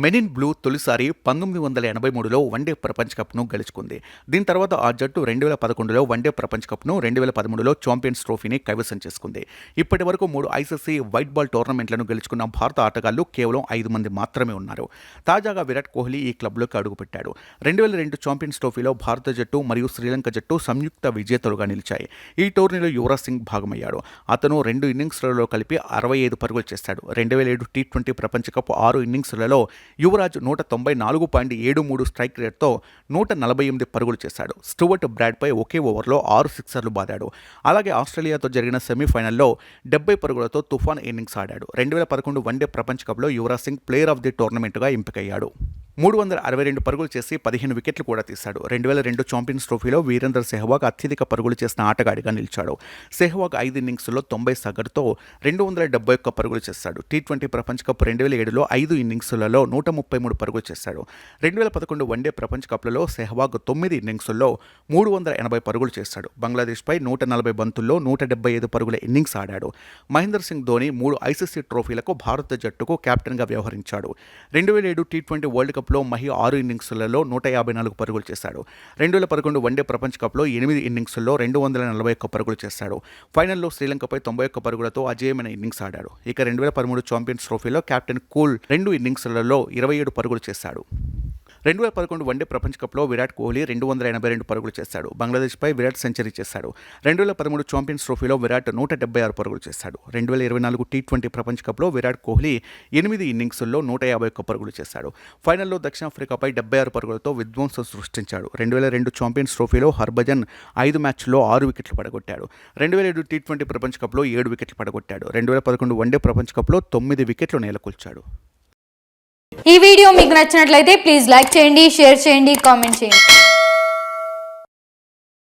Men in blue తొలిసారి 1983లో one day ప్రపంచ కప్ను గెలుచుకుంది. దీని తర్వాత ఆ జట్టు 2011లో వన్డే ప్రపంచ కప్ను, 2013లో ఛాంపియన్స్ ట్రోఫీని కైవసం చేసుకుంది. ఇప్పటి వరకు 3 ఐసీసీ వైట్ బాల్ టోర్నమెంట్లను గెలుచుకున్న భారత ఆటగాళ్లు కేవలం 5 మంది మాత్రమే ఉన్నారు. తాజాగా విరాట్ కోహ్లీ ఈ క్లబ్లోకి అడుగుపెట్టాడు. 2002 ఛాంపియన్స్ ట్రోఫీలో భారత జట్టు మరియు శ్రీలంక జట్టు సంయుక్త విజేతలుగా నిలిచాయి. ఈ టోర్నీలో యువరాజ్ సింగ్ భాగమయ్యాడు. అతను 2 ఇన్నింగ్స్లలో కలిపి 65 పరుగులు చేశాడు. 2007 టీ20 ప్రపంచ కప్ 6 ఇన్నింగ్స్లలో యువరాజ్ 194.73 స్ట్రైక్ రేట్తో 148 పరుగులు చేశాడు. స్టూవర్ట్ బ్రాడ్పై ఒకే ఓవర్లో 6 సిక్సర్లు బాదాడు. అలాగే ఆస్ట్రేలియాతో జరిగిన సెమీఫైనల్లో 70 పరుగులతో తుఫాన్ ఇన్నింగ్స్ ఆడాడు. 2011 వన్డే ప్రపంచ కప్లో Yuvraj Singh player of the టోర్నమెంట్గా ఎంపికయ్యాడు. 362 పరుగులు చేసి 15 వికెట్లు కూడా తీశాడు. 2002 ఛాంపియన్స్ ట్రోఫీలో వీరేంద్ర సెహ్వాగ్ అత్యధిక పరుగులు చేసిన ఆటగాడిగా నిలిచాడు. సెహ్వాగ్ 5 ఇన్నింగ్స్లో 90 సగటుతో 271 పరుగులు చేశాడు. టీ20 ప్రపంచ కప్ 2007లో 5 ఇన్నింగ్స్లలో 133 పరుగులు చేశాడు. 2011 వన్డే ప్రపంచ కప్లలో సెహ్వాగ్ 9 ఇన్నింగ్స్ల్లో 380 పరుగులు చేశాడు. బంగ్లాదేశ్పై 140 బంతుల్లో 175 పరుగుల ఇన్నింగ్స్ ఆడాడు. మహేందర్ సింగ్ ధోని 3 ఐసీసీ ట్రోఫీలకు భారత జట్టుకు కెప్టెన్గా వ్యవహరించాడు. 2007 టీ20 వరల్డ్ కప్ లో మహి 6 ఇన్నింగ్స్లలో 154 పరుగులు చేశాడు. 2011 వన్డే ప్రపంచ కప్లో 8 ఇన్నింగ్స్ల్లో 241 పరుగులు చేశాడు. ఫైనల్లో శ్రీలంకపై 91 పరుగులతో అజేయమైన ఇన్నింగ్స్ ఆడాడు. ఇక 2013 ఛాంపియన్స్ ట్రోఫీలో కెప్టెన్ కూల్ 2 ఇన్నింగ్స్లలో 27 పరుగులు చేశాడు. 2011 వన్డే ప్రపంచ కప్లో విరాట్ కోహ్లీ 282 పరుగులు చేశాడు. బంగ్లాదేశ్పై విరాట్ సెంచరీ చేశాడు. 2013 ఛాంపియన్స్ ట్రోఫీలో విరాట్ 176 పరుగులు చేశాడు. 2024 టీ20 ప్రపంచ కప్లో విరాట్ కోహ్లీ 8 ఇన్నింగ్స్ల్లో 151 పరుగులు చేశాడు. ఫైనల్లో దక్షిణాఫ్రికాపై 76 పరుగులతో విధ్వంసం సృష్టించాడు. 2002 ఛాంపియన్స్ ట్రోఫీలో హర్భజన్ 5 మ్యాచ్ల్లో 6 వికెట్లు పడగొట్టాడు. 2007 టీ20 ప్రపంచ కప్లో 7 వికెట్లు పడగొట్టాడు. 2011 వన్డే ప్రపంచ కప్లో 9 వికెట్లు నేలకొల్చాడు. ఈ వీడియో మీకు నచ్చినట్లయితే ప్లీజ్ లైక్ చేయండి, షేర్ చేయండి, కామెంట్ చేయండి.